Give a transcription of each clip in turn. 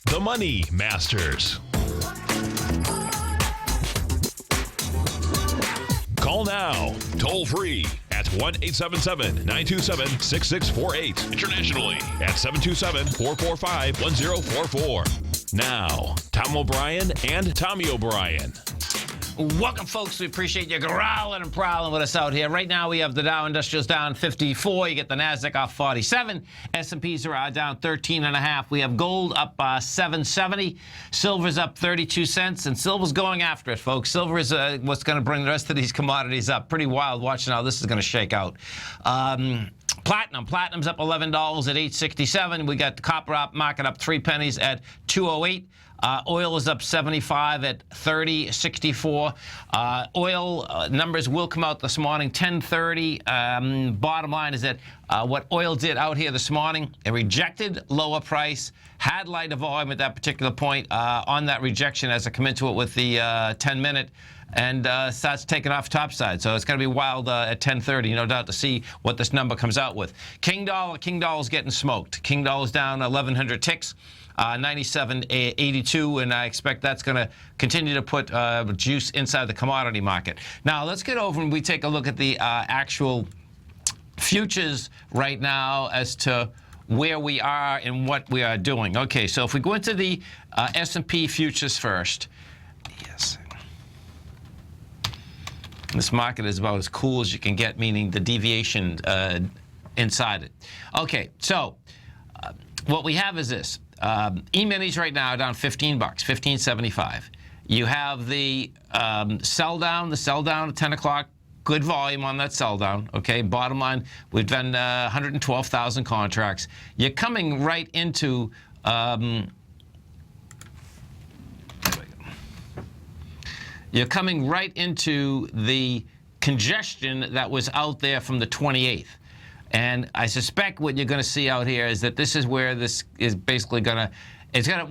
The Money Masters. Call now, toll free at 1-877-927-6648. Internationally at 727-445-1044. Now, Tom O'Brien and Tommy O'Brien. Welcome, folks. We appreciate you growling and prowling with us out here. Right now, we have the Dow Industrials down 54. You get the Nasdaq off 47. S&Ps are down 13.5. We have gold up 770. Silver's up 32 cents, and silver's going after it, folks. Silver is what's going to bring the rest of these commodities up. Pretty wild watching how this is going to shake out. Platinum's up $11 at $8.67. We got the copper market up 3 pennies at $2.08. Oil is up 75 at $30.64. Oil numbers will come out this morning, 10:30. Bottom line is that what oil did out here this morning, it rejected lower price, had lighter volume at that particular point on that rejection as I come into it with the 10-minute. And starts taking off topside. So it's going to be wild at 10:30, no doubt, to see what this number comes out with. King Dollar's getting smoked. King Dollar's down 1,100 ticks, 97.82, and I expect that's going to continue to put juice inside the commodity market. Now, let's get over and we take a look at the actual futures right now as to where we are and what we are doing. Okay, so if we go into the S&P futures first. Yes. This market is about as cool as you can get, meaning the deviation inside it. Okay, so what we have is this. E-minis right now are down $15, $15.75. You have the sell down at 10 o'clock. Good volume on that sell down. Okay, bottom line, we've done 112,000 contracts. You're coming right into You're coming right into the congestion that was out there from the 28th. And I suspect what you're going to see out here is that this is where this is basically going to,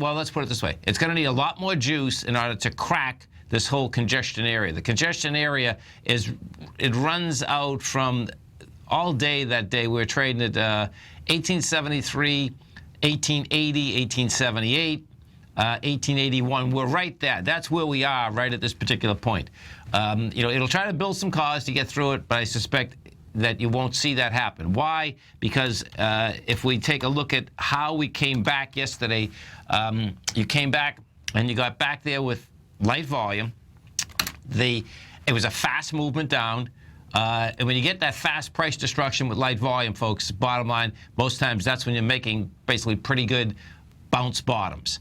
well, let's put it this way. It's going to need a lot more juice in order to crack this whole congestion area. The congestion area it runs out from all day that day. We were trading at 1873, 1880, 1878. 1881, we're right there. That's where we are right at this particular point. It'll try to build some cause to get through it, but I suspect that you won't see that happen. Why? Because if we take a look at how we came back yesterday, you came back and you got back there with light volume. It was a fast movement down. And when you get that fast price destruction with light volume, folks, bottom line, most times that's when you're making basically pretty good bounce bottoms.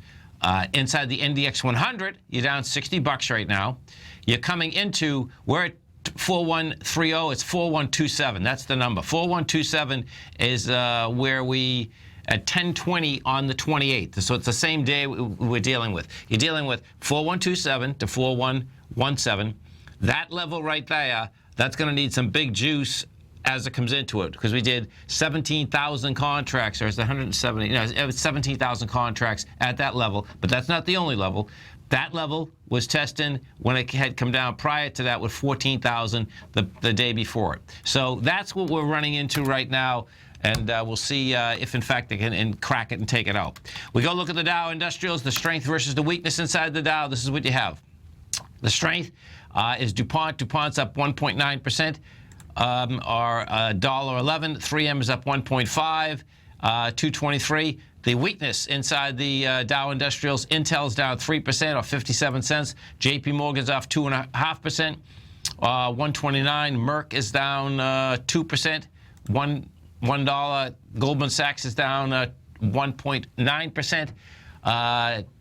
Inside the NDX 100, you're down $60 right now. You're coming into, we're at 4130, it's 4127. That's the number. 4127 is where we, at 10:20 on the 28th. So it's the same day we're dealing with. You're dealing with 4127 to 4117. That level right there, that's going to need some big juice as it comes into it, because we did 17,000 contracts, or it's 170, it was 17,000 contracts at that level, but that's not the only level. That level was testing when it had come down prior to that with 14,000 the day before it. So that's what we're running into right now, and we'll see if, in fact, they can crack it and take it out. We go look at the Dow Industrials, the strength versus the weakness inside the Dow. This is what you have. The strength is DuPont. DuPont's up 1.9%. Are $1.11. 3M is up 1.5, 223. The weakness inside the Dow Industrials, Intel's down 3% or 57 cents. JP Morgan's off 2.5%, 129. Merck is down 2%, $1. Goldman Sachs is down 1.9%,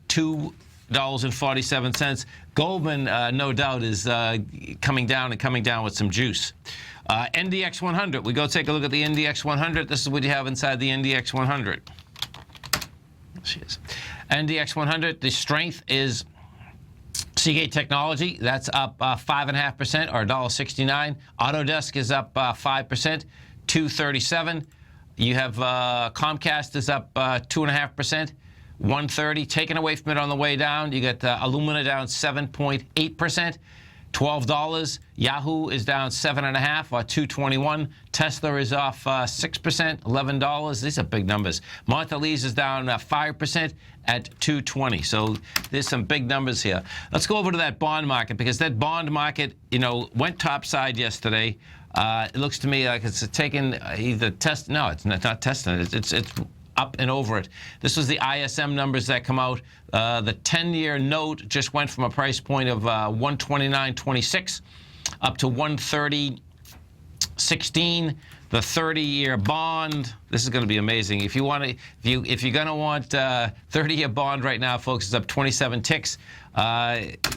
$2.47. Goldman, no doubt, is coming down with some juice. NDX 100. We go take a look at the NDX 100. This is what you have inside the NDX 100. She is. NDX 100. The strength is Seagate Technology. That's up 5.5% or $1.69. Autodesk is up 5%, $2.37. You have Comcast is up 2.5%, $1.30. Taken away from it on the way down, you got Illumina down 7.8%. $12. Yahoo is down 7.5 or $2.21. Tesla is off 6%, $11. These are big numbers. Mondelez is down 5% at $2.20. So there's some big numbers here. Let's go over to that bond market, because that bond market, went topside yesterday. It looks to me like it's taken either test. No, it's not testing it. It's up and over it. This was the ISM numbers that come out. The 10-year note just went from a price point of 129.26 up to 130.16. The 30-year bond. This is going to be amazing. If you're going to want 30-year bond right now, folks, it's up 27 ticks.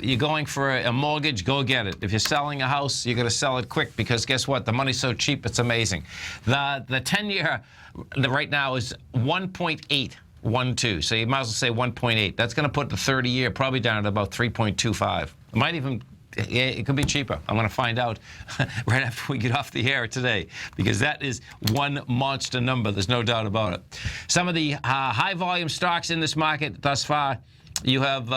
You're going for a mortgage, go get it. If you're selling a house, you're going to sell it quick, because guess what? The money's so cheap, it's amazing. The 10-year right now is 1.812. So you might as well say 1.8. That's going to put the 30-year probably down at about 3.25. It might even. Yeah, it could be cheaper. I'm going to find out right after we get off the air today, because that is one monster number. There's no doubt about it. Some of the high-volume stocks in this market thus far, you have,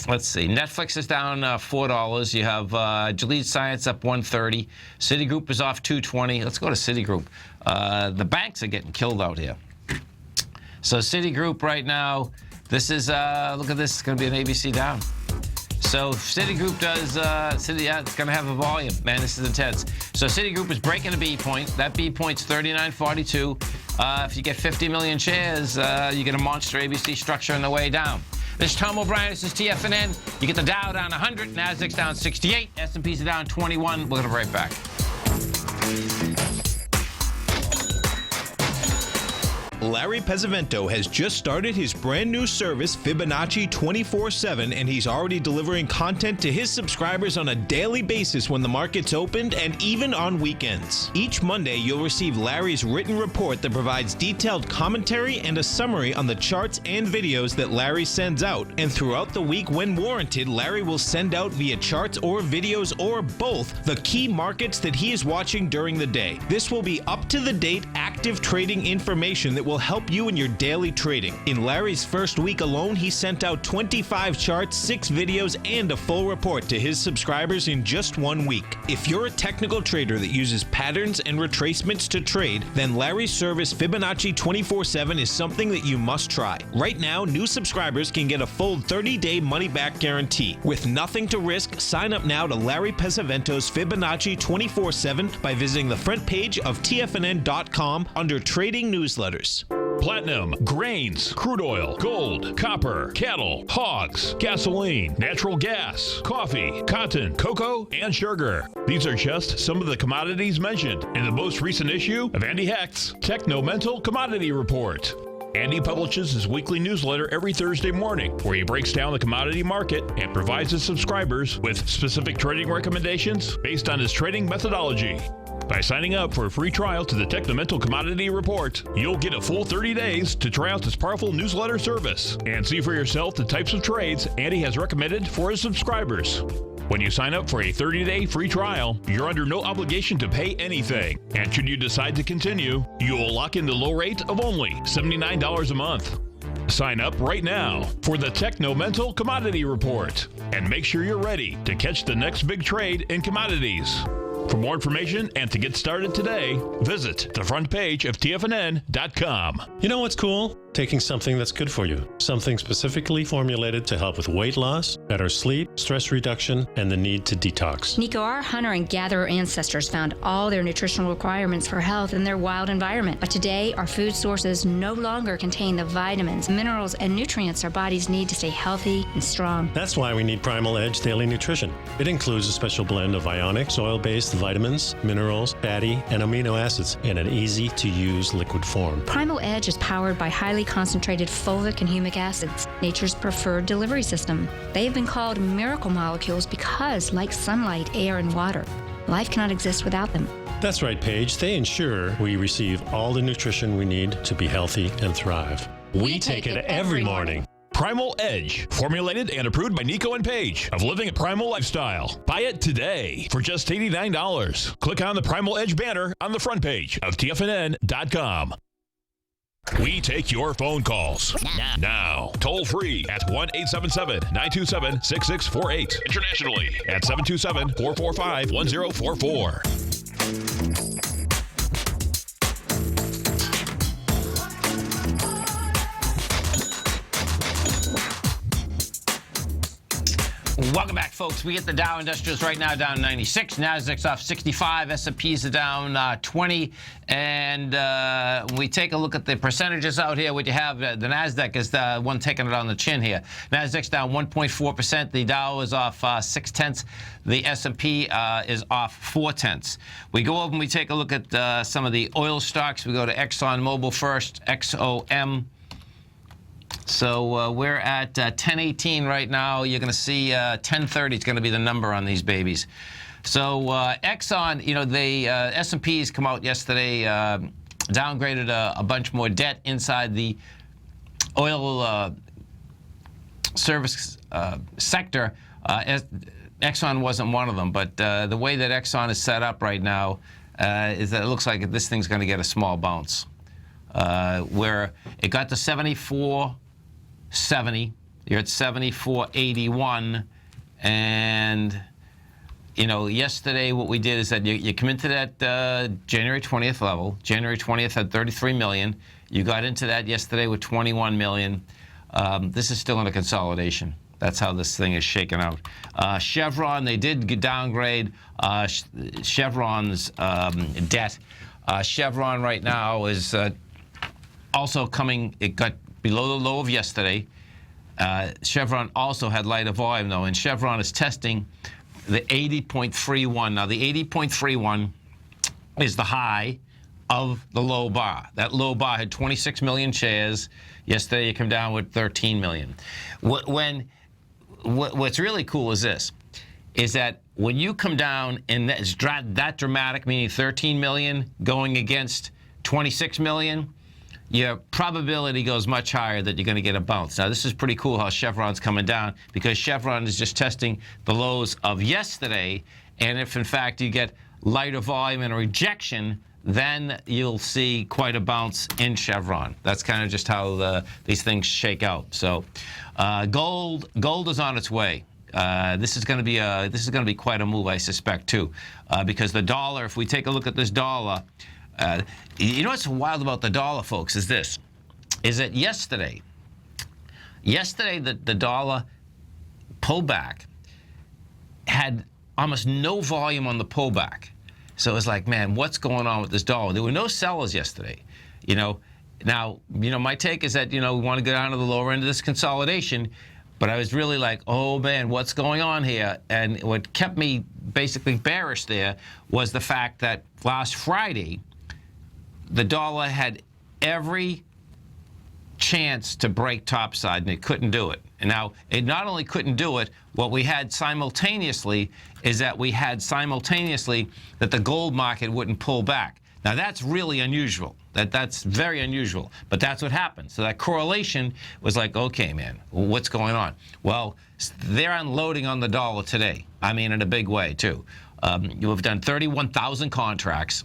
let's see, Netflix is down $4. You have Gilead Science up $130. Citigroup is off $220. Let's go to Citigroup. The banks are getting killed out here. So Citigroup right now, this is, look at this, it's going to be an ABC down. So Citigroup does, it's going to have a volume. Man, this is intense. So Citigroup is breaking a B point. That B point's 39.42. If you get 50 million shares, you get a monster ABC structure on the way down. This is Tom O'Brien. This is TFNN. You get the Dow down 100, Nasdaq's down 68, S&P's are down 21. We'll get right back. Larry Pesavento has just started his brand new service, Fibonacci 24/7, and he's already delivering content to his subscribers on a daily basis when the market's opened and even on weekends. Each Monday, you'll receive Larry's written report that provides detailed commentary and a summary on the charts and videos that Larry sends out. And throughout the week, when warranted, Larry will send out via charts or videos or both the key markets that he is watching during the day. This will be up-to-the-date, active trading information that will help you in your daily trading. In Larry's first week alone, he sent out 25 charts, 6 videos, and a full report to his subscribers in just 1 week. If you're a technical trader that uses patterns and retracements to trade, then Larry's service Fibonacci 24/7 is something that you must try. Right now, new subscribers can get a full 30-day money-back guarantee. With nothing to risk, sign up now to Larry Pesavento's Fibonacci 24/7 by visiting the front page of TFNN.com under Trading Newsletters. Platinum, grains, crude oil, gold, copper, cattle, hogs, gasoline, natural gas, coffee, cotton, cocoa, and sugar. These are just some of the commodities mentioned in the most recent issue of Andy Hecht's Techno-Mental Commodity Report. Andy publishes his weekly newsletter every Thursday morning, where he breaks down the commodity market and provides his subscribers with specific trading recommendations based on his trading methodology. By signing up for a free trial to the Techno-Mental Commodity Report, you'll get a full 30 days to try out this powerful newsletter service and see for yourself the types of trades Andy has recommended for his subscribers. When you sign up for a 30-day free trial, you're under no obligation to pay anything. And should you decide to continue, you will lock in the low rate of only $79 a month. Sign up right now for the Techno-Mental Commodity Report and make sure you're ready to catch the next big trade in commodities. For more information and to get started today, visit the front page of TFNN.com. You know what's cool? Taking something that's good for you. Something specifically formulated to help with weight loss, better sleep, stress reduction, and the need to detox. Nico, our hunter and gatherer ancestors found all their nutritional requirements for health in their wild environment. But today, our food sources no longer contain the vitamins, minerals, and nutrients our bodies need to stay healthy and strong. That's why we need Primal Edge Daily Nutrition. It includes a special blend of ionic, soil-based vitamins, minerals, fatty, and amino acids in an easy-to-use liquid form. Primal Edge is powered by highly concentrated fulvic and humic acids, nature's preferred delivery system. They have been called miracle molecules because, like sunlight, air, and water, life cannot exist without them. That's right, Paige. They ensure we receive all the nutrition we need to be healthy and thrive. We take it every morning. Primal Edge, formulated and approved by Nico and Paige of Living a Primal Lifestyle. Buy it today for just $89. Click on the Primal Edge banner on the front page of TFNN.com. We take your phone calls now. Toll free at 1-877-927-6648. Internationally at 727-445-1044. Welcome back, folks. We get the Dow Industrials right now down 96. Nasdaq's off 65. S&P's are down 20. And when we take a look at the percentages out here, what you have, the Nasdaq is the one taking it on the chin here. Nasdaq's down 1.4%. The Dow is off 0.6. The S&P is off 0.4. We go over and we take a look at some of the oil stocks. We go to ExxonMobil first, XOM. So we're at 1018 right now. You're going to see 1030 is going to be the number on these babies. So Exxon, you know, the S&P's come out yesterday, downgraded a bunch more debt inside the oil service sector. Exxon wasn't one of them, but the way that Exxon is set up right now is that it looks like this thing's going to get a small bounce. Where it got to 74.70, you're at 74.81, and you know, yesterday what we did is that you come into that January 20th level. January 20th had 33 million. You got into that yesterday with 21 million. This is still in a consolidation. That's how this thing is shaken out. Chevron, they did downgrade Chevron's debt. Chevron right now is also coming, it got below the low of yesterday. Chevron also had lighter volume, though, and Chevron is testing the 80.31. Now, the 80.31 is the high of the low bar. That low bar had 26 million shares. Yesterday, you come down with 13 million. What's really cool is this, is that when you come down and it's that dramatic, meaning 13 million going against 26 million, your probability goes much higher that you're going to get a bounce. Now, this is pretty cool how Chevron's coming down, because Chevron is just testing the lows of yesterday, and if, in fact, you get lighter volume and a rejection, then you'll see quite a bounce in Chevron. That's kind of just how these things shake out. So, gold is on its way. This is going to be quite a move, I suspect, too, because the dollar. If we take a look at this dollar. You know what's wild about the dollar, folks, is this, is that yesterday the dollar pullback had almost no volume on the pullback. So it was like, man, what's going on with this dollar? There were no sellers yesterday, you know. Now, you know, my take is that, you know, we want to go down to the lower end of this consolidation, but I was really like, oh, man, what's going on here? And what kept me basically bearish there was the fact that last Friday, the dollar had every chance to break topside, and it couldn't do it. And now, it not only couldn't do it, what we had simultaneously is that that the gold market wouldn't pull back. Now, that's really unusual. That's very unusual. But that's what happened. So that correlation was like, okay, man, what's going on? Well, they're unloading on the dollar today. I mean, in a big way, too. You've done 31,000 contracts.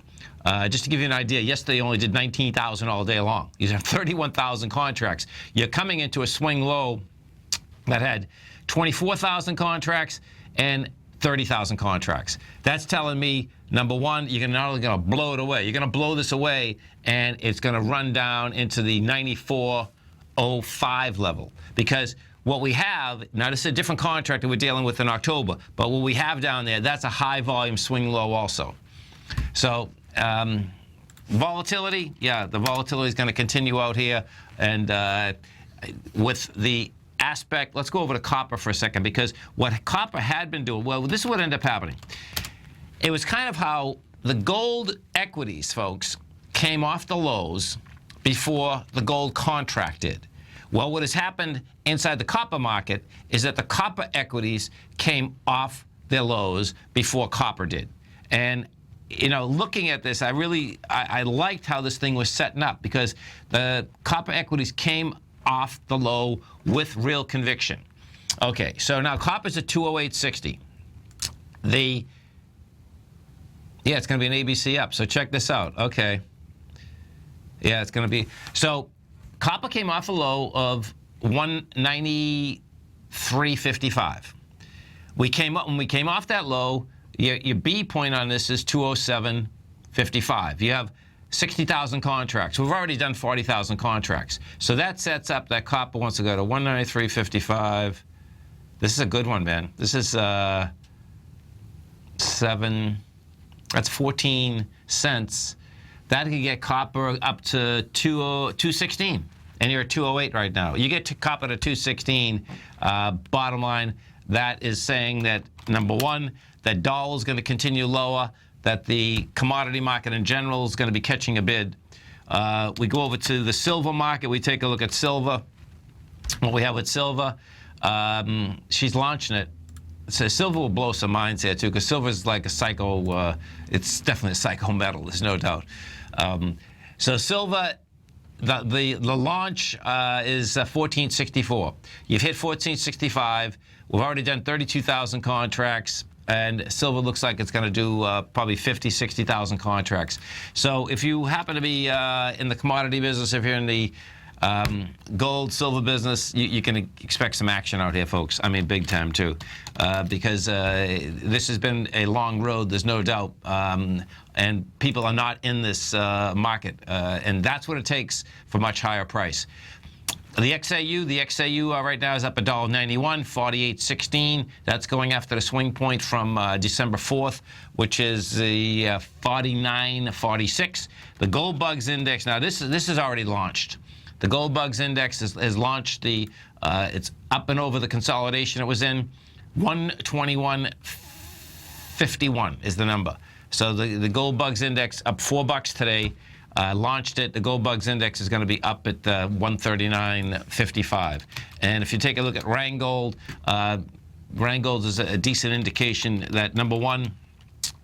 Just to give you an idea, yesterday you only did 19,000 all day long. You have 31,000 contracts. You're coming into a swing low that had 24,000 contracts and 30,000 contracts. That's telling me, number one, you're not only going to blow it away, you're going to blow this away, and it's going to run down into the 94.05 level. Because what we have, now this is a different contract that we're dealing with in October, but what we have down there, that's a high volume swing low also. So, volatility, yeah, the volatility is going to continue out here. And with the aspect, let's go over to copper for a second, because what copper had been doing, well, this is what ended up happening. It was kind of how the gold equities, folks, came off the lows before the gold contract did. Well, what has happened inside the copper market is that the copper equities came off their lows before copper did. And you know, looking at this, I liked how this thing was setting up, because the copper equities came off the low with real conviction. Okay, so now copper's at 208.60. Yeah, it's going to be an ABC up. So check this out. Okay. Yeah, it's going to be. So copper came off a low of 193.55. When we came off that low, your B point on this is 207.55. You have 60,000 contracts. We've already done 40,000 contracts. So that sets up that copper wants to go to 193.55. This is a good one, man. This is that's 14 cents. That can get copper up to 216. And you're at 208 right now. You get to copper to 216. Bottom line, that is saying that, number one, that dollar is going to continue lower, that the commodity market in general is going to be catching a bid. We go over to the silver market. We take a look at silver. What we have with silver, she's launching it. So silver will blow some minds here, too, because silver is like a psycho, it's definitely a psycho metal, there's no doubt. So silver, the launch is 1464. You've hit 1465. We've already done 32,000 contracts, and silver looks like it's going to do probably 50, 60,000 contracts. So if you happen to be in the commodity business, if you're in the gold, silver business, you can expect some action out here, folks. I mean, big time, too, because this has been a long road, there's no doubt, and people are not in this market, and that's what it takes for much higher price. The XAU right now is up $1.91, 48.16. That's going after the swing point from December 4th, which is the 49.46. The Gold Bugs Index, now this is already launched. The Gold Bugs Index has launched. It's up and over the consolidation it was in. 121.51 is the number. So the Gold Bugs Index up $4 today. Launched it. The Gold Bugs Index is going to be up at 139.55. And if you take a look at Rheingold, Rheingold is a decent indication that, number one,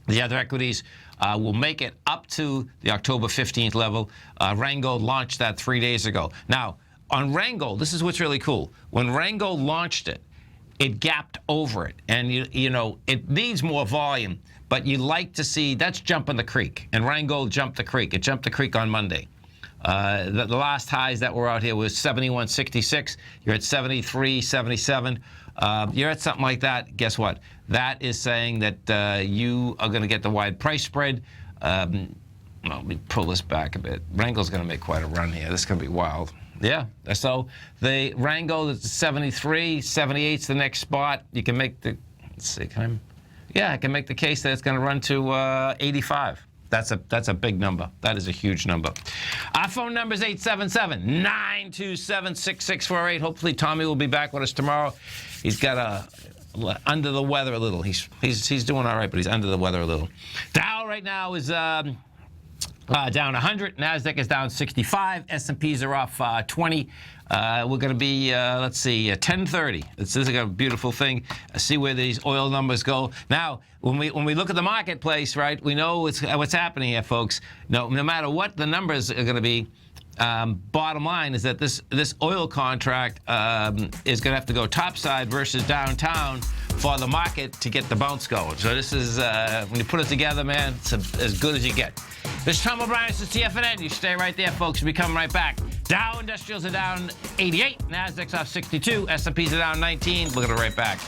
the other equities will make it up to the October 15th level. Rheingold launched that 3 days ago. Now, on Rheingold, this is what's really cool. When Rheingold launched it, it gapped over it. And, you know, it needs more volume. But you like to see, that's jumping the creek. And Rheingold jumped the creek. It jumped the creek on Monday. The last highs that were out here was 71.66. You're at 73.77. You're at something like that. Guess what? That is saying that you are going to get the wide price spread. Let me pull this back a bit. Rheingold's going to make quite a run here. This is going to be wild. Yeah. So the Rheingold is 73. 78's the next spot. You can make the, let's see, I can make the case that it's going to run to 85. That's a big number. That is a huge number. Our phone number is 877-927-6648. Hopefully Tommy will be back with us tomorrow. He's got under the weather a little. He's doing all right, but he's under the weather a little. Dow right now is down 100. Nasdaq is down 65. S&Ps are off 20. We're going to be, let's see, 10:30. This is a beautiful thing. See where these oil numbers go. Now, when we look at the marketplace, right, we know what's happening here, folks. No matter what the numbers are going to be, bottom line is that this oil contract is going to have to go topside versus downtown for the market to get the bounce going. So this is, when you put it together, man, it's as good as you get. This is Tom O'Brien, this is TFNN. You stay right there, folks. We'll be coming right back. Dow Industrials are down 88. Nasdaq's off 62. S&Ps are down 19. We'll get right back.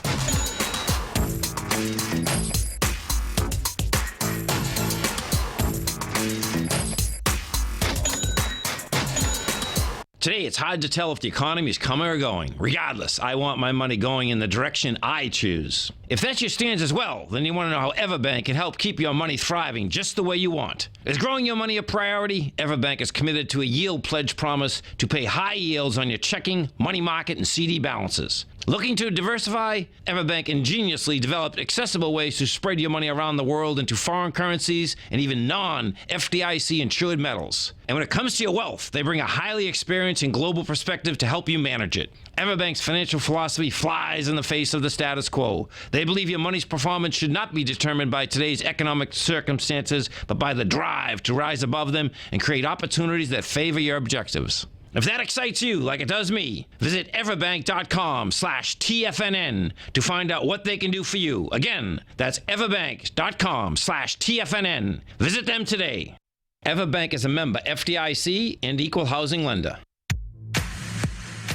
Today, it's hard to tell if the economy is coming or going. Regardless, I want my money going in the direction I choose. If that's your stance as well, then you want to know how Everbank can help keep your money thriving just the way you want. Is growing your money a priority? Everbank is committed to a yield pledge promise to pay high yields on your checking, money market, and CD balances. Looking to diversify? Everbank ingeniously developed accessible ways to spread your money around the world into foreign currencies and even non-FDIC insured metals. And when it comes to your wealth, they bring a highly experienced and global perspective to help you manage it. Everbank's financial philosophy flies in the face of the status quo. They believe your money's performance should not be determined by today's economic circumstances, but by the drive to rise above them and create opportunities that favor your objectives. If that excites you like it does me, visit everbank.com/TFNN to find out what they can do for you. Again, that's everbank.com/TFNN. Visit them today. EverBank is a member FDIC and equal housing lender.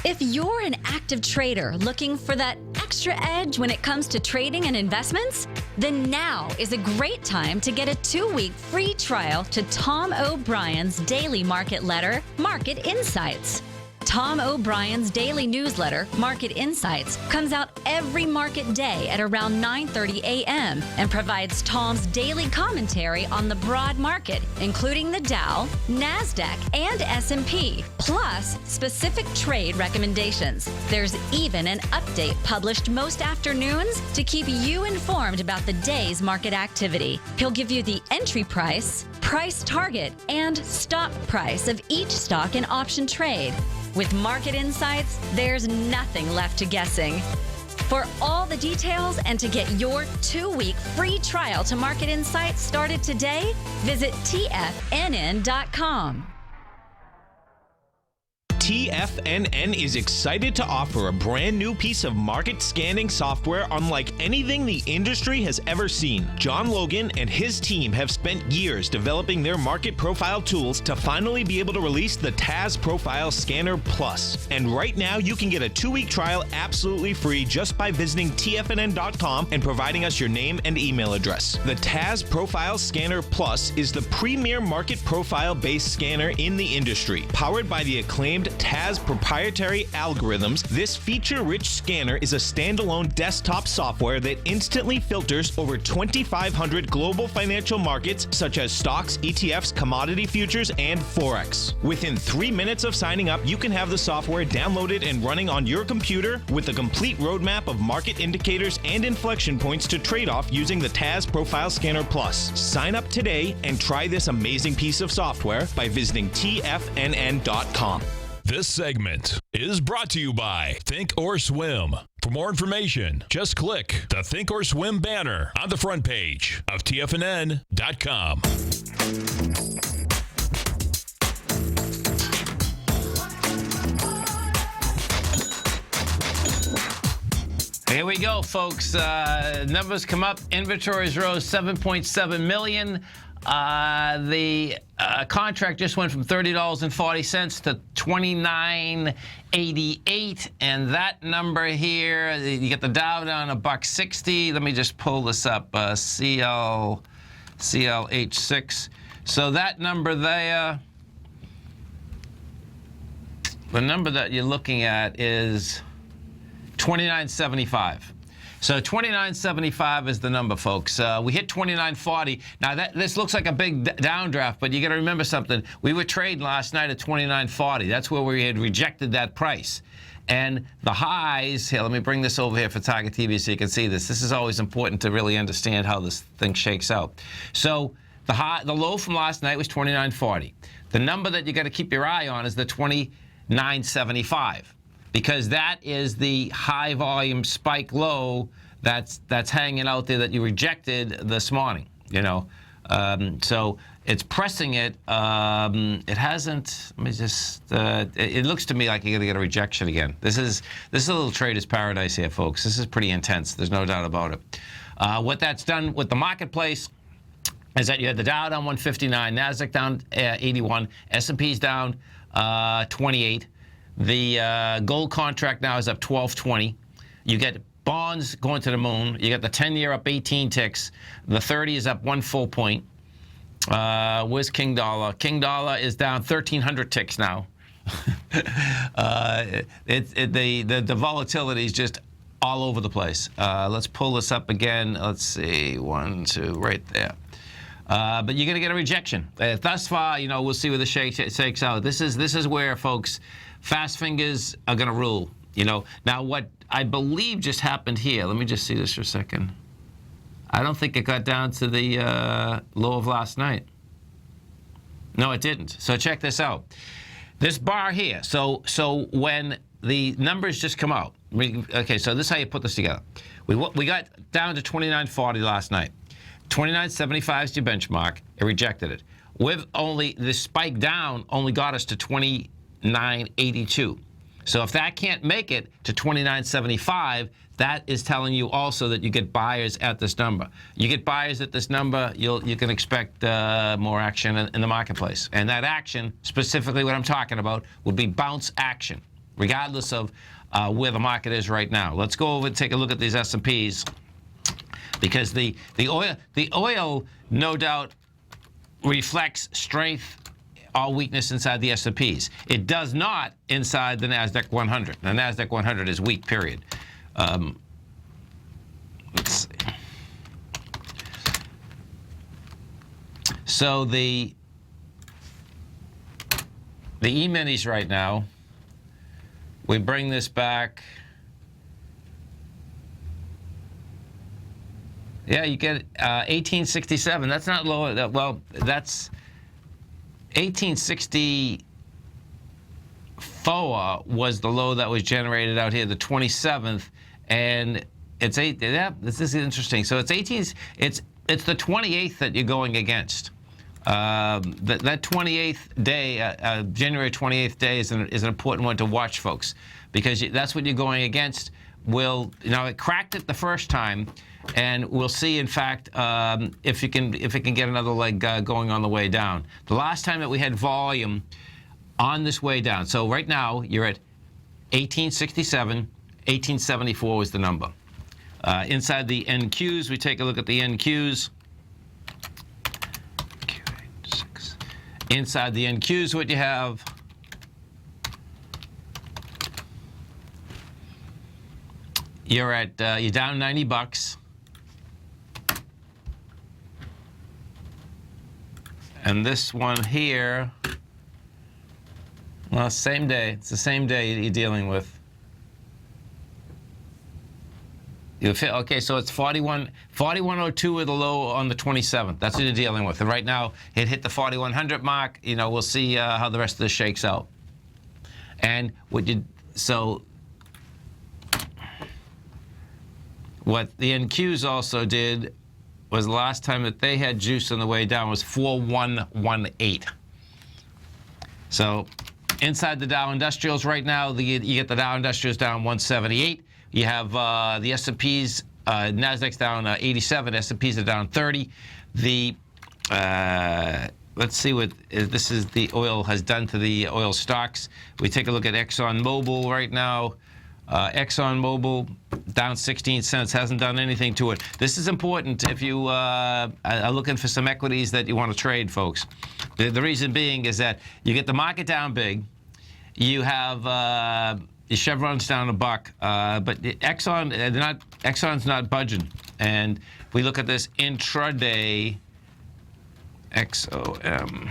If you're an active trader looking for that extra edge when it comes to trading and investments, then now is a great time to get a 2-week free trial to Tom O'Brien's daily market letter, Market Insights. Tom O'Brien's daily newsletter, Market Insights, comes out every market day at around 9:30 a.m. and provides Tom's daily commentary on the broad market, including the Dow, NASDAQ, and S&P, plus specific trade recommendations. There's even an update published most afternoons to keep you informed about the day's market activity. He'll give you the entry price, price target, and stop price of each stock and option trade. With Market Insights, there's nothing left to guessing. For all the details and to get your 2-week free trial to Market Insights started today, visit TFNN.com. TFNN is excited to offer a brand new piece of market scanning software unlike anything the industry has ever seen. John Logan and his team have spent years developing their market profile tools to finally be able to release the TAS Profile Scanner Plus. And right now you can get a 2-week trial absolutely free just by visiting TFNN.com and providing us your name and email address. The TAS Profile Scanner Plus is the premier market profile-based scanner in the industry. Powered by the acclaimed TAS proprietary algorithms, this feature-rich scanner is a standalone desktop software that instantly filters over 2,500 global financial markets such as stocks, ETFs, commodity futures, and Forex. Within 3 minutes of signing up, you can have the software downloaded and running on your computer with a complete roadmap of market indicators and inflection points to trade off using the TAS Profile Scanner Plus. Sign up today and try this amazing piece of software by visiting TFNN.com. This segment is brought to you by Think or Swim. For more information, just click the Think or Swim banner on the front page of TFNN.com. Here we go, folks. Numbers come up. Inventories rose 7.7 million. The contract just went from $30.40 to $29.88, and that number here, you get the Dow down $1.60. Let me just pull this up. CLH6. So that number there, the number that you're looking at is 29.75. So 29.75 is the number, folks. We hit 29.40. Now this looks like a big downdraft, but you got to remember something. We were trading last night at 29.40. That's where we had rejected that price. And the highs here. Let me bring this over here for Target TV so you can see this. This is always important to really understand how this thing shakes out. So the low from last night was 29.40. The number that you got to keep your eye on is the 29.75. Because that is the high volume spike low that's hanging out there that you rejected this morning, you know. So it's pressing it. It hasn't. Let me just. It looks to me like you're going to get a rejection again. This is a little trader's paradise here, folks. This is pretty intense. There's no doubt about it. What that's done with the marketplace is that you had the Dow down 159, NASDAQ down 81, S&P's down 28. The gold contract now is up 12.20. You get bonds going to the moon. You got the 10-year up 18 ticks. The 30 is up 1 full point. Where's King Dollar? King Dollar is down 1,300 ticks now. The volatility is just all over the place. Let's pull this up again. Let's see, 1, 2, right there. But you're going to get a rejection. Thus far, you know, we'll see where the shakes out. This is where, folks, fast fingers are going to rule. You know, now what I believe just happened here. Let me just see this for a second. I don't think it got down to the low of last night. No, it didn't. So check this out. This bar here. So when the numbers just come out. Okay, so this is how you put this together. We got down to 29.40 last night. 29.75 is your benchmark. It rejected it. With only the spike down only got us to 29.82. So if that can't make it to 29.75, that is telling you also that you get buyers at this number. You get buyers at this number, you can expect more action in the marketplace. And that action, specifically what I'm talking about, would be bounce action, regardless of where the market is right now. Let's go over and take a look at these S&Ps, because the oil no doubt reflects strength or weakness inside the S&Ps. It does not inside the NASDAQ 100. The NASDAQ 100 is weak, period. Let's see. So the E-minis right now, we bring this back. Yeah, you get 1867. That's not low. Well, that's 1864 was the low that was generated out here, the 27th, and it's Yeah, this is interesting. So it's 18. It's the 28th that you're going against. That 28th day, January 28th day, is an important one to watch, folks, because that's what you're going against. It cracked it the first time, and we'll see, in fact, if it can get another leg going on the way down. The last time that we had volume on this way down, so right now you're at 1867, 1874 was the number. Inside the NQs, we take a look at the NQs. Inside the NQs, what you have, you're down 90 bucks. And this one here, well, same day. It's the same day you're dealing with. Okay, so it's 4102 with a low on the 27th. That's what you're dealing with. And right now, it hit the 4100 mark. We'll see how the rest of this shakes out. And what the NQs also did was the last time that they had juice on the way down was 4118. So inside the Dow Industrials right now, you get the Dow Industrials down 178. You have the S&Ps, NASDAQ's down 87, S&Ps are down 30. Let's see what this is. The oil has done to the oil stocks. We take a look at ExxonMobil right now. ExxonMobil down 16 cents, hasn't done anything to it. This is important if you are looking for some equities that you want to trade, folks. The reason being is that you get the market down big. You have the Chevron's down $1, but Exxon's not budging. And if we look at this intraday, XOM.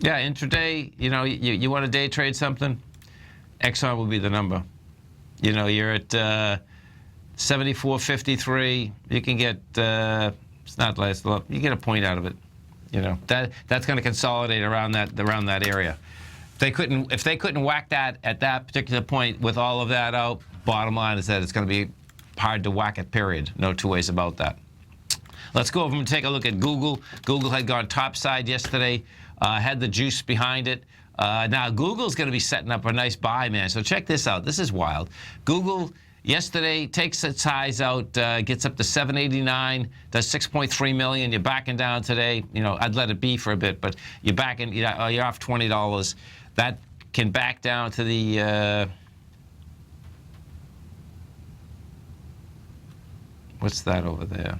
Yeah, intraday, you want to day trade something, Exxon will be the number. You're at 74.53. You can get, it's not last, you get a point out of it. That's going to consolidate around that area. If they couldn't whack that at that particular point with all of that out, bottom line is that it's going to be hard to whack it, period. No two ways about that. Let's go over and take a look at Google. Google had gone topside yesterday, had the juice behind it. Now, Google's going to be setting up a nice buy, man. So check this out. This is wild. Google yesterday takes its highs out, gets up to 789, does 6.3 million. You're backing down today. I'd let it be for a bit, but you're backing. You're off $20. That can back down to the what's that over there?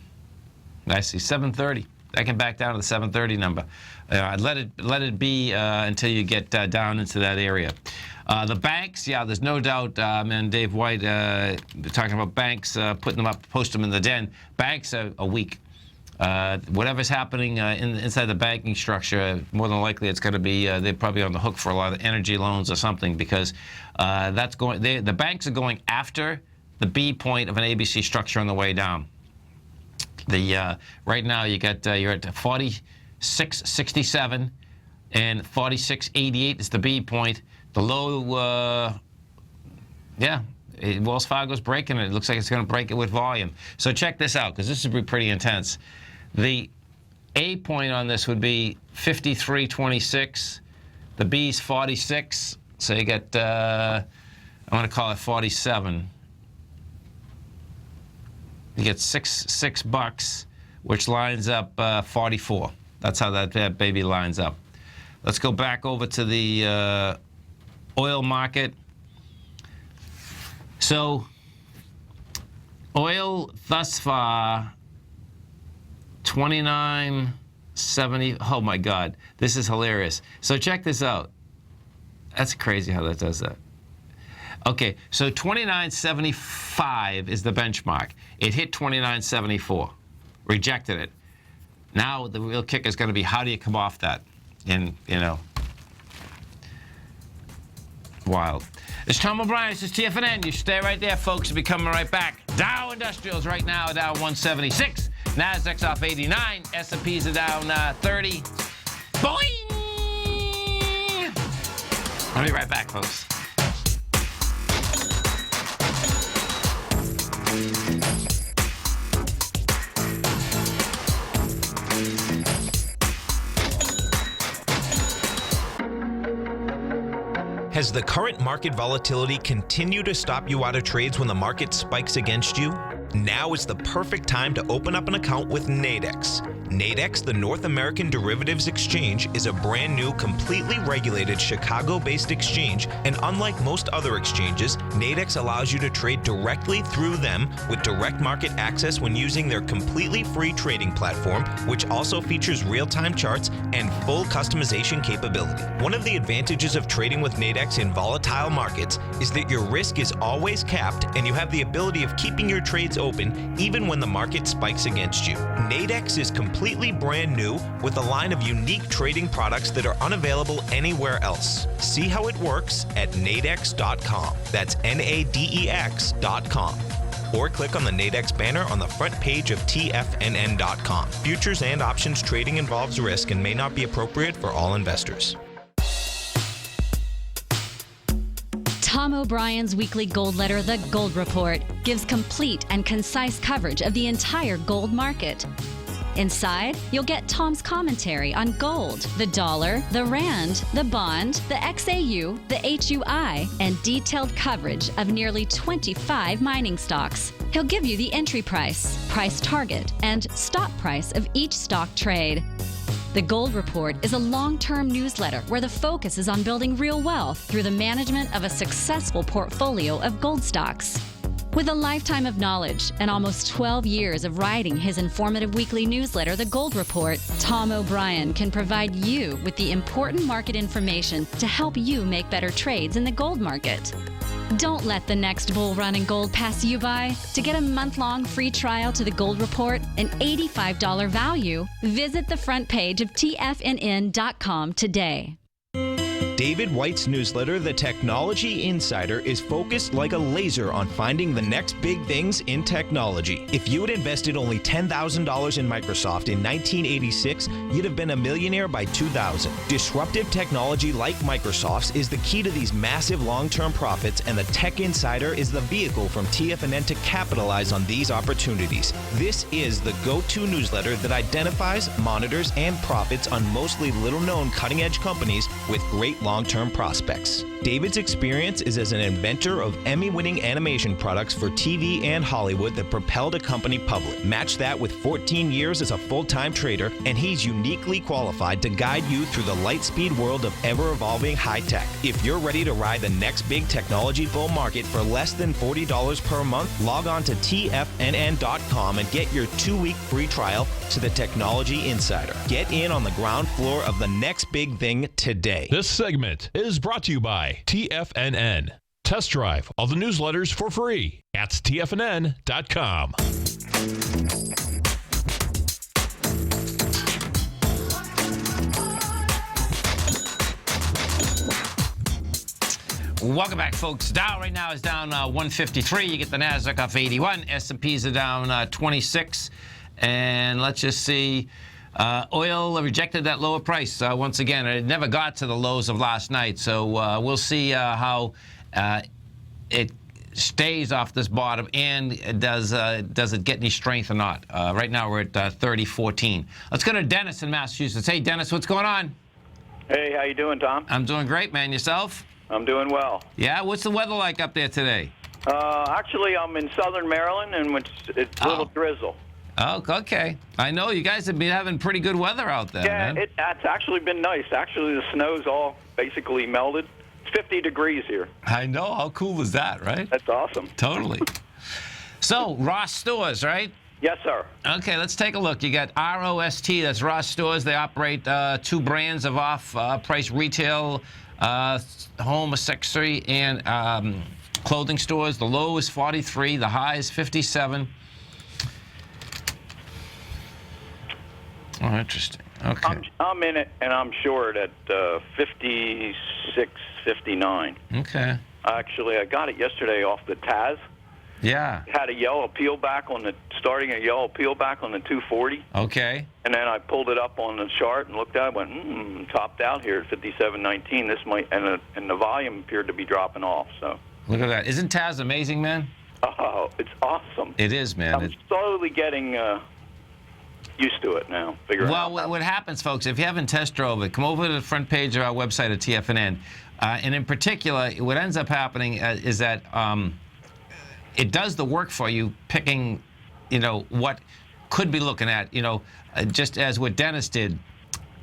I see 730. That can back down to the 730 number. I'd let it be until you get down into that area. The banks, yeah, there's no doubt. And Dave White talking about banks, putting them up, post them in the den. Banks are weak. Whatever's happening inside the banking structure, more than likely it's going to be they're probably on the hook for a lot of energy loans or something, because that's going. The banks are going after the B point of an ABC structure on the way down. Right now you're at 46.67 and 46.88 is the B point. The low, Wells Fargo's breaking it. It looks like it's going to break it with volume. So check this out, because this would be pretty intense. The A point on this would be 53.26. The B's 46. So you get, I'm going to call it 47. You get $6, which lines up 44. That's how that baby lines up. Let's go back over to the oil market. So oil thus far, 29.70. Oh my God, this is hilarious. So check this out. That's crazy how that does that. Okay, so 29.75 is the benchmark. It hit 29.74, rejected it. Now the real kick is going to be, how do you come off that? And, you know, wild. It's Tom O'Brien. This is TFNN. You stay right there, folks. We'll be coming right back. Dow Industrials right now are down 176. Nasdaq's off 89. S&Ps are down 30. Boing! I'll be right back, folks. Has the current market volatility continued to stop you out of trades when the market spikes against you? Now is the perfect time to open up an account with Nadex. Nadex, the North American Derivatives Exchange, is a brand new, completely regulated Chicago-based exchange, and unlike most other exchanges, Nadex allows you to trade directly through them with direct market access when using their completely free trading platform, which also features real-time charts and full customization capability. One of the advantages of trading with Nadex in volatile markets is that your risk is always capped and you have the ability of keeping your trades open even when the market spikes against you. Nadex is completely brand new with a line of unique trading products that are unavailable anywhere else. See how it works at nadex.com. That's NADEX.com. Or click on the Nadex banner on the front page of TFNN.com. Futures and options trading involves risk and may not be appropriate for all investors. Tom O'Brien's weekly gold letter, The Gold Report, gives complete and concise coverage of the entire gold market. Inside, you'll get Tom's commentary on gold, the dollar, the rand, the bond, the XAU, the HUI, and detailed coverage of nearly 25 mining stocks. He'll give you the entry price, price target, and stop price of each stock trade. The Gold Report is a long-term newsletter where the focus is on building real wealth through the management of a successful portfolio of gold stocks. With a lifetime of knowledge and almost 12 years of writing his informative weekly newsletter, The Gold Report, Tom O'Brien can provide you with the important market information to help you make better trades in the gold market. Don't let the next bull run in gold pass you by. To get a month-long free trial to The Gold Report, an $85 value, visit the front page of TFNN.com today. David White's newsletter, The Technology Insider, is focused like a laser on finding the next big things in technology. If you had invested only $10,000 in Microsoft in 1986, you'd have been a millionaire by 2000. Disruptive technology like Microsoft's is the key to these massive long-term profits, and the Tech Insider is the vehicle from TFNN to capitalize on these opportunities. This is the go-to newsletter that identifies, monitors, and profits on mostly little-known cutting-edge companies with great long-term prospects. David's experience is as an inventor of Emmy-winning animation products for TV and Hollywood that propelled a company public. Match that with 14 years as a full-time trader, and he's uniquely qualified to guide you through the light-speed world of ever-evolving high-tech. If you're ready to ride the next big technology bull market for less than $40 per month, log on to TFNN.com and get your 2-week free trial to the Technology Insider. Get in on the ground floor of the next big thing today. This segment is brought to you by TFNN. Test drive all the newsletters for free at TFNN.com. Welcome back, folks. Dow right now is down 153. You get the Nasdaq off 81. S&Ps are down 26. And let's just see. Oil rejected that lower price once again. It never got to the lows of last night. So we'll see how it stays off this bottom, and does it get any strength or not. Right now we're at 30.14. Let's go to Dennis in Massachusetts. Hey, Dennis, what's going on? Hey, how you doing, Tom? I'm doing great, man. Yourself? I'm doing well. Yeah? What's the weather like up there today? Actually, I'm in southern Maryland, and it's a little drizzle. Oh, okay. I know you guys have been having pretty good weather out there, Yeah, man. it's actually been nice. Actually, the snow's all basically melted. It's 50 degrees here. I know. How cool is that, right? That's awesome. Totally. So, Ross Stores, right? Yes, sir. Okay, let's take a look. You got ROST, that's Ross Stores. They operate 2 brands of off-price retail, home accessory, and clothing stores. The low is 43, the high is 57. Oh, interesting. Okay. I'm in it, and I'm short at 56, 59. Okay. Actually, I got it yesterday off the Taz. Yeah. Had a yellow peel back on starting a yellow peel back on the 240. Okay. And then I pulled it up on the chart and looked at it, went, topped out here at 57.19. This might, and the volume appeared to be dropping off. So. Look at that. Isn't Taz amazing, man? Oh, it's awesome. It is, man. I'm slowly getting used to it now. Well, what happens, folks, if you haven't test drove it, come over to the front page of our website at TFNN. And in particular, what ends up happening is that it does the work for you, picking, what could be looking at, just as what Dennis did.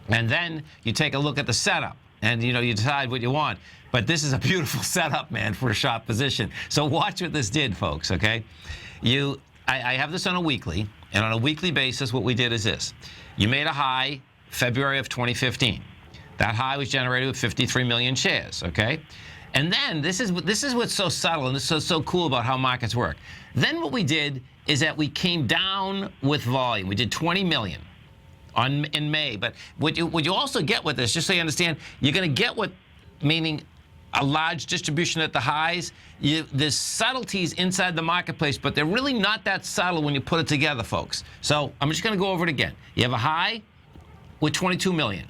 And then you take a look at the setup, and, you decide what you want. But this is a beautiful setup, man, for a short position. So watch what this did, folks, okay? I have this on a weekly, and on a weekly basis, what we did is this. You made a high February of 2015. That high was generated with 53 million shares, okay? And then this is what's so subtle and this is so cool about how markets work. Then what we did is that we came down with volume. We did 20 million in May. But what you also get with this, just so you understand, you're going to get meaning a large distribution at the highs. There's subtleties inside the marketplace, but they're really not that subtle when you put it together, folks. So I'm just going to go over it again. You have a high with 22 million.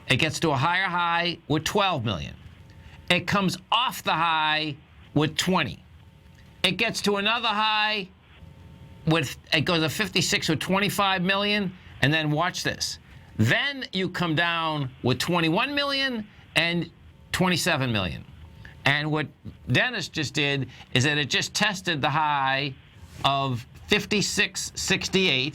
It gets to a higher high with 12 million. It comes off the high with 20. It gets to another high it goes to 56 with 25 million, and then watch this. Then you come down with 21 million and 27 million. And what Dennis just did is that it just tested the high of 56.68.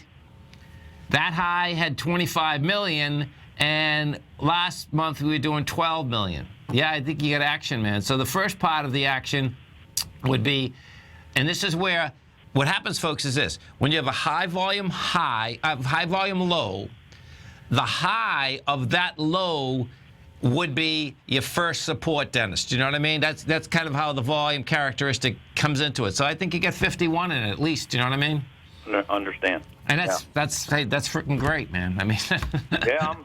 That high had 25 million, and last month we were doing 12 million. Yeah, I think you got action, man. So the first part of the action would be, and this is where what happens, folks, is this. When you have a high volume low, the high of that low would be your first support, Dennis. Do you know what I mean? That's kind of how the volume characteristic comes into it. So I think you get 51 in it at least. Do you know what I mean? Understand. And that's freaking great, man. I mean. Yeah,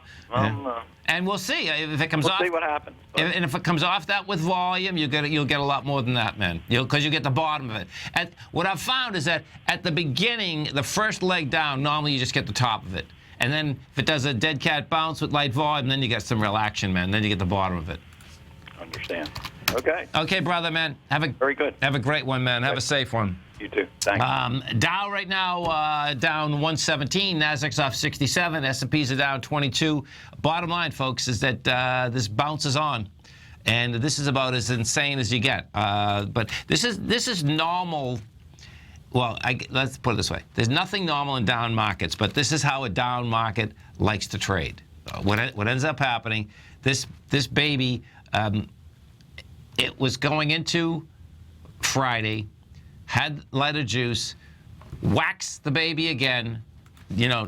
and we'll see if it comes off. We'll see what happens. And if it comes off that with volume, you'll get a lot more than that, man. Because you get the bottom of it. And what I've found is that at the beginning, the first leg down, normally you just get the top of it. And then if it does a dead cat bounce with light volume, then you get some real action, man. Then you get the bottom of it. Understand. Okay. Okay, brother, man. Very good. Have a great one, man. Have a safe one. You too. Thanks. Dow right now down 117. Nasdaq's off 67. S&Ps are down 22. Bottom line, folks, is that this bounces on, and this is about as insane as you get. But this is normal. Well, let's put it this way. There's nothing normal in down markets, but this is how a down market likes to trade. What ends up happening? This baby, it was going into Friday. Had lighter juice, whacks the baby again,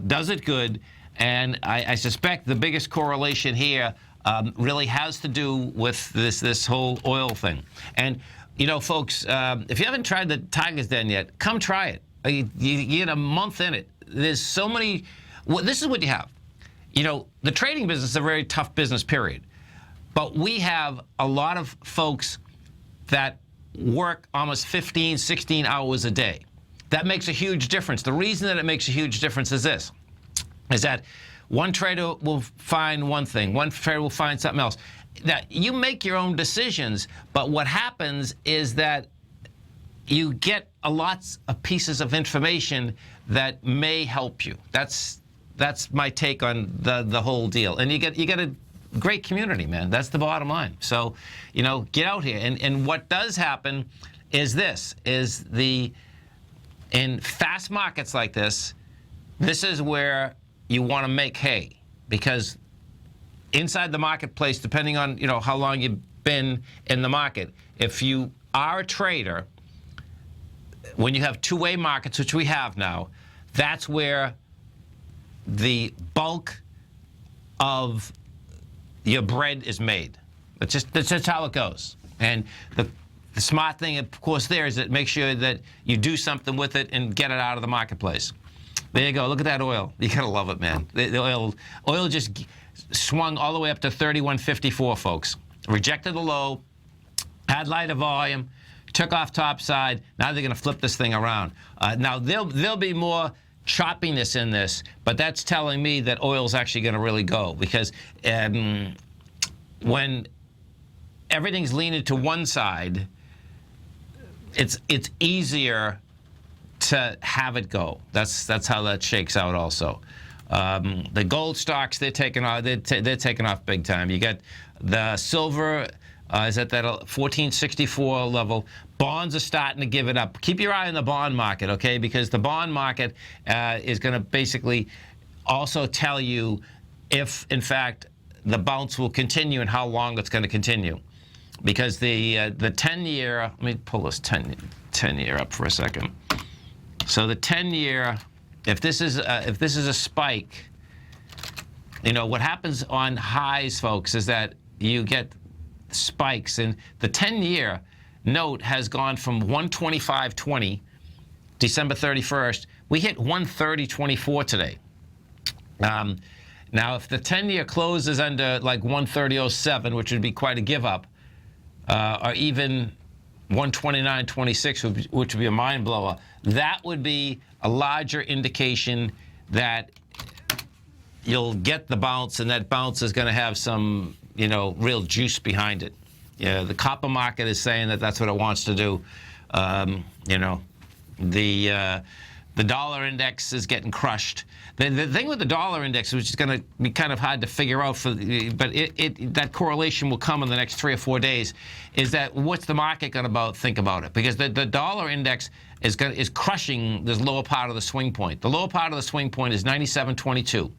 does it good. And I suspect the biggest correlation here really has to do with this whole oil thing. And, folks, if you haven't tried the Tiger's Den yet, come try it. You get a month in it. There's so many. This is what you have. The trading business is a very tough business, period. But we have a lot of folks that work almost 15, 16 hours a day. That makes a huge difference. The reason that it makes a huge difference is this, is that one trader will find one thing, one trader will find something else. That you make your own decisions, but what happens is that you get lots of pieces of information that may help you. That's my take on the whole deal. And you got to great community, man. That's the bottom line. So, you know, get out here. And what does happen is this, in fast markets like this, this is where you want to make hay, because inside the marketplace, depending on, you know, how long you've been in the market, if you are a trader, when you have two-way markets, which we have now, that's where the bulk of your bread is made. That's just how it goes. And the smart thing, of course, there is that make sure that you do something with it and get it out of the marketplace. There you go. Look at that oil. You gotta love it, man. The oil just swung all the way up to 31.54, folks. Rejected the low, had lighter volume, took off topside. Now they're gonna flip this thing around. Now there'll be more choppiness in this, but that's telling me that oil's actually gonna really go, because when everything's leaning to one side, it's easier to have it go. That's how that shakes out also. The gold stocks, they're taking off. They're taking off big time. You got the silver is at that 1464 level. Bonds are starting to give it up. Keep your eye on the bond market, okay? Because the bond market is going to basically also tell you if, in fact, the bounce will continue and how long it's going to continue. Because the 10-year, let me pull this 10-year up for a second. So the 10-year, if this is a spike, you know what happens on highs, folks, is that you get spikes, and the 10-year note has gone from 125.20 December 31st. We hit 130.24 today. Now, if the 10-year closes under like 130.07, which would be quite a give up, or even 129.26, which would be a mind blower, that would be a larger indication that you'll get the bounce, and that bounce is going to have some, you know, real juice behind it. Yeah, the copper market is saying that that's what it wants to do. You know, the dollar index is getting crushed. The thing with the dollar index, which is going to be kind of hard to figure out, but that correlation will come in the next 3 or 4 days, is that what's the market going to think about it? Because the dollar index is crushing this lower part of the swing point. The lower part of the swing point is 97.22.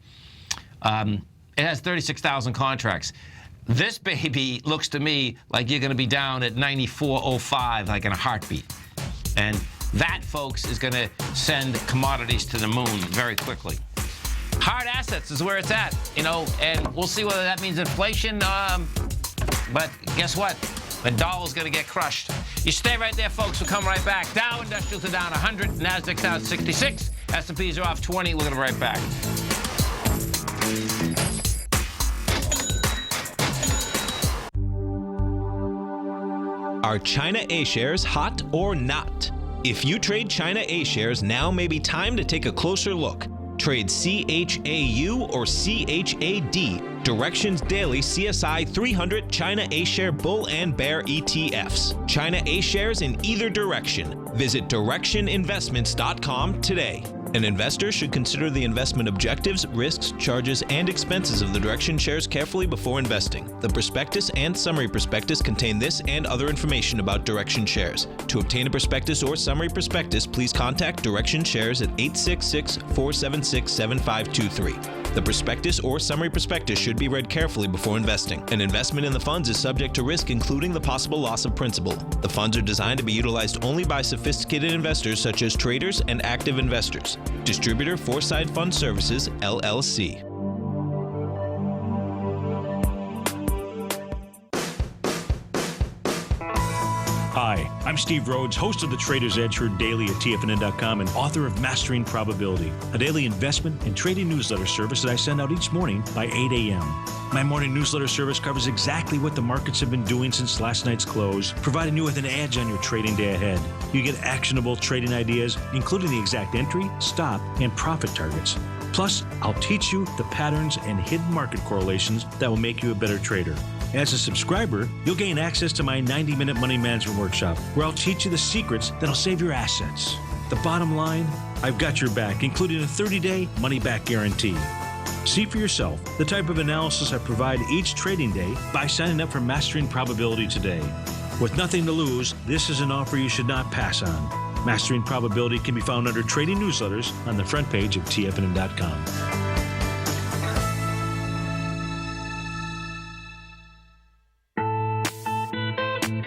It has 36,000 contracts. This baby looks to me like you're going to be down at 94.05, like in a heartbeat. And that, folks, is going to send commodities to the moon very quickly. Hard assets is where it's at, you know, and we'll see whether that means inflation. But guess what? The dollar's going to get crushed. You stay right there, folks. We'll come right back. Dow Industrials are down 100. Nasdaq's down 66. S&Ps are off 20. We're going to be right back. Are China A shares hot or not? If you trade China A shares, now may be time to take a closer look. Trade CHAU or CHAD, Directions Daily CSI 300 China A Share Bull and Bear ETFs. China A shares in either direction. Visit directioninvestments.com today. An investor should consider the investment objectives, risks, charges, and expenses of the Direction shares carefully before investing. The prospectus and summary prospectus contain this and other information about Direction shares. To obtain a prospectus or summary prospectus, please contact Direction shares at 866-476-7523. The prospectus or summary prospectus should be read carefully before investing. An investment in the funds is subject to risk, including the possible loss of principal. The funds are designed to be utilized only by sophisticated investors such as traders and active investors. Distributor Foreside Fund Services, LLC. Hi, I'm Steve Rhodes, host of the Trader's Edge heard daily at TFNN.com and author of Mastering Probability, a daily investment and trading newsletter service that I send out each morning by 8 a.m. My morning newsletter service covers exactly what the markets have been doing since last night's close, providing you with an edge on your trading day ahead. You get actionable trading ideas, including the exact entry, stop, and profit targets. Plus, I'll teach you the patterns and hidden market correlations that will make you a better trader. As a subscriber, you'll gain access to my 90-minute money management workshop, where I'll teach you the secrets that'll save your assets. The bottom line, I've got your back, including a 30-day money-back guarantee. See for yourself the type of analysis I provide each trading day by signing up for Mastering Probability today. With nothing to lose, this is an offer you should not pass on. Mastering Probability can be found under Trading Newsletters on the front page of TFNN.com.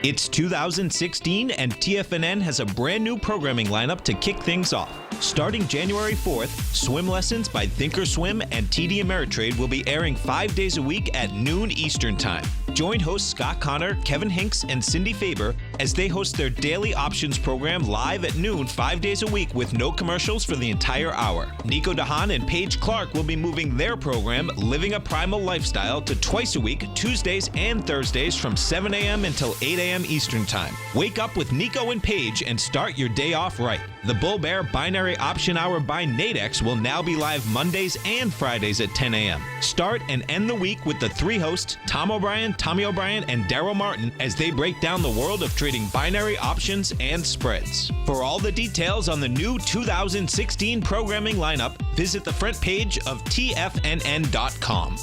It's 2016 and TFNN has a brand new programming lineup to kick things off. Starting January 4th, swim lessons by Thinkorswim and TD Ameritrade will be airing 5 days a week at noon Eastern Time. Join hosts Scott Connor, Kevin Hinks, and Cindy Faber as they host their daily options program live at noon 5 days a week with no commercials for the entire hour. Nico DeHaan and Paige Clark will be moving their program, Living a Primal Lifestyle, to twice a week, Tuesdays and Thursdays from 7 a.m. until 8 a.m. Eastern Time. Wake up with Nico and Paige and start your day off right. The Bull Bear Binary Option Hour by Nadex will now be live Mondays and Fridays at 10 a.m. Start and end the week with the three hosts, Tom O'Brien, Tommy O'Brien, and Daryl Martin as they break down the world of trading binary options and spreads. For all the details on the new 2016 programming lineup, visit the front page of TFNN.com.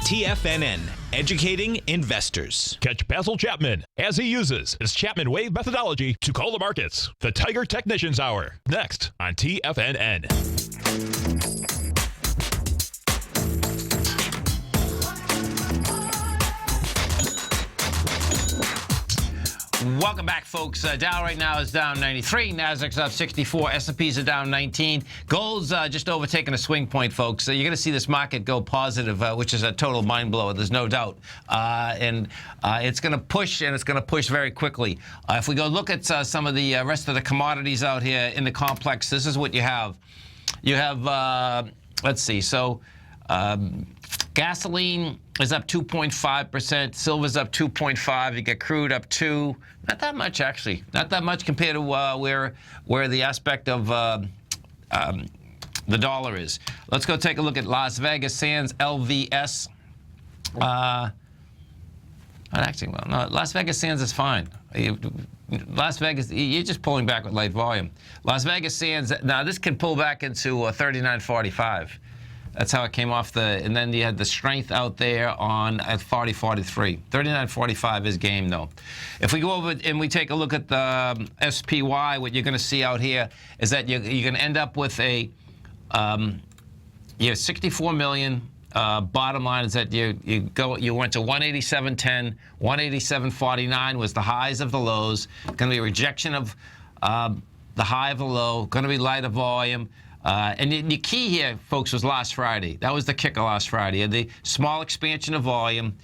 TFNN, educating investors. Catch Basil Chapman as he uses his Chapman Wave methodology to call the markets. The Tiger Technicians Hour, next on TFNN. Welcome back, folks. Dow right now is down 93. Nasdaq's up 64. S&Ps are down 19. Gold's just overtaking a swing point, folks. So you're going to see this market go positive, which is a total mind blower. There's no doubt. And it's going to push, and it's going to push very quickly. If we go look at some of the rest of the commodities out here in the complex, this is what you have. You have, let's see, so gasoline is up 2.5%. Silver's up 2.5%. You get crude up 2%. Not that much, actually. Not that much compared to where the aspect of the dollar is. Let's go take a look at Las Vegas Sands LVS. Actually, well, no, Las Vegas Sands is fine. Las Vegas, you're just pulling back with light volume. Las Vegas Sands, now this can pull back into 39.45. That's how it came off and then you had the strength out there on at 40.43. 39.45 is game, though. If we go over and we take a look at the SPY, what you're going to see out here is that you're going to end up with a, you have 64 million. Bottom line is that you went to 187.10, 187.49 was the highs of the lows. Going to be a rejection of the high of the low. Going to be lighter volume. And the key here, folks, was last Friday. That was the kicker last Friday. You had the small expansion of volume.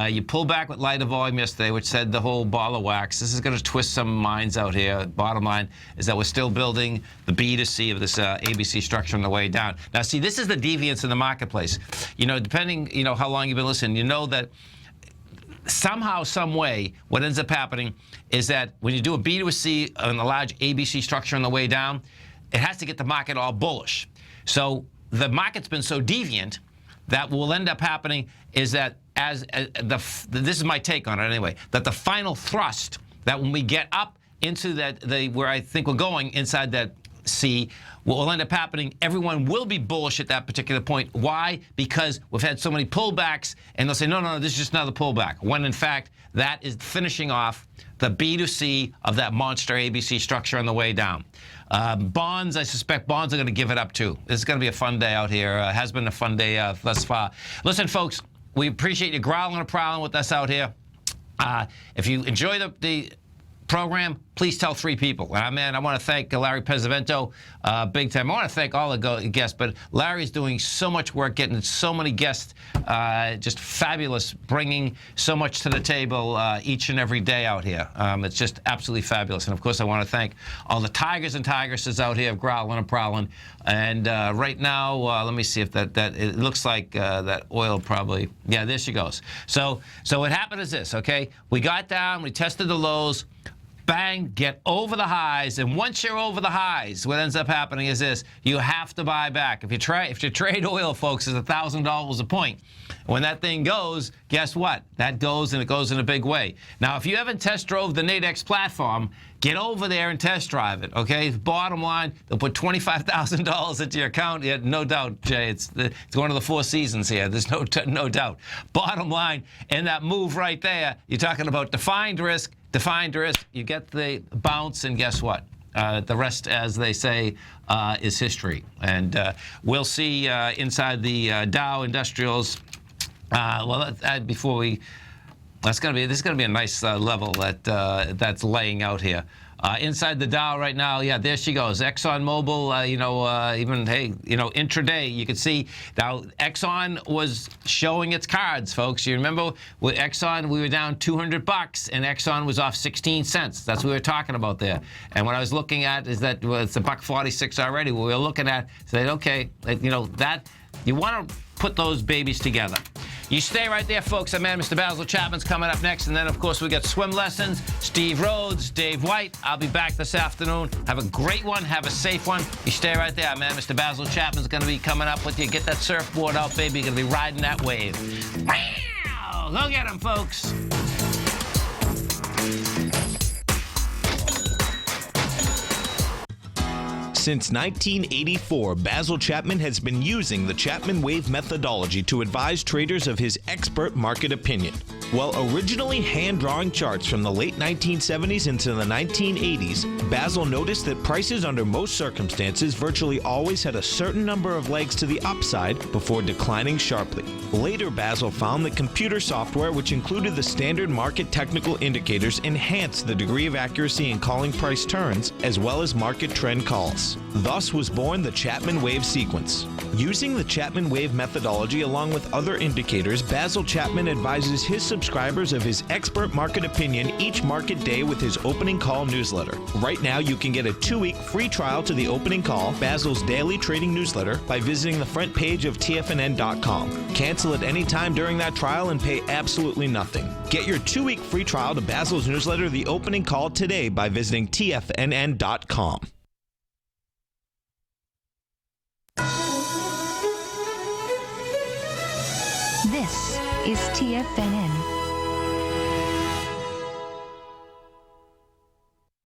You pull back with lighter volume yesterday, which said the whole ball of wax. This is going to twist some minds out here. Bottom line is that we're still building the B to C of this ABC structure on the way down. Now, see, this is the deviance in the marketplace. You know, depending, you know, how long you've been listening, you know that somehow, some way, what ends up happening is that when you do a B to a C on a large ABC structure on the way down, it has to get the market all bullish. So the market's been so deviant that what will end up happening is that this is my take on it anyway, that the final thrust, that when we get up into where I think we're going inside that C, what will end up happening, everyone will be bullish at that particular point. Why? Because we've had so many pullbacks, and they'll say, no, this is just another pullback, when in fact that is finishing off the B to C of that monster ABC structure on the way down. Bonds, I suspect bonds are going to give it up too. This is going to be a fun day out here. Has been a fun day thus far. Listen, folks, we appreciate you growling and prowling with us out here. If you enjoy the program, please tell 3 people. Man, I want to thank Larry Pesavento big time. I want to thank all the guests, but Larry's doing so much work, getting so many guests, just fabulous, bringing so much to the table each and every day out here. It's just absolutely fabulous. And, of course, I want to thank all the tigers and tigresses out here growling and prowling. And right now, let me see if that it looks like that oil probably, yeah, there she goes. So what happened is this, okay? We got down, we tested the lows, bang, get over the highs. And once you're over the highs, what ends up happening is this: you have to buy back. If you trade oil, folks, is $1,000 a point. When that thing goes, guess what? That goes, and it goes in a big way. Now, if you haven't test drove the Nadex platform, get over there and test drive it, okay? Bottom line, they'll put $25,000 into your account. Yeah, no doubt, Jay. It's one of the 4 seasons here. There's no doubt. Bottom line, in that move right there, you're talking about defined risk. Defined risk, you get the bounce, and guess what? The rest, as they say, is history. And we'll see inside the Dow Industrials. Before we, this is going to be a nice level that's laying out here. Inside the Dow right now, yeah, there she goes. ExxonMobil, intraday, you can see now Exxon was showing its cards, folks. You remember with Exxon, we were down $200, and Exxon was off 16 cents. That's what we were talking about there. And what I was looking at is that it's $1.46 already. We were looking at, said, okay, that you want to put those babies together. You stay right there, folks. Our man, Mr. Basil Chapman's coming up next. And then, of course, we got swim lessons. Steve Rhodes, Dave White. I'll be back this afternoon. Have a great one. Have a safe one. You stay right there. Our man, Mr. Basil Chapman's going to be coming up with you. Get that surfboard out, baby. You're going to be riding that wave. Wow! Go get him, folks. Since 1984, Basil Chapman has been using the Chapman Wave methodology to advise traders of his expert market opinion. While originally hand-drawing charts from the late 1970s into the 1980s, Basil noticed that prices under most circumstances virtually always had a certain number of legs to the upside before declining sharply. Later, Basil found that computer software, which included the standard market technical indicators, enhanced the degree of accuracy in calling price turns, as well as market trend calls. Thus was born the Chapman Wave sequence. Using the Chapman Wave methodology along with other indicators, Basil Chapman advises his subscribers of his expert market opinion each market day with his opening call newsletter. Right now, you can get a 2-week free trial to the opening call, Basil's daily trading newsletter, by visiting the front page of TFNN.com. Cancel at any time during that trial and pay absolutely nothing. Get your 2-week free trial to Basil's newsletter, The Opening Call, today by visiting TFNN.com. This is TFNN.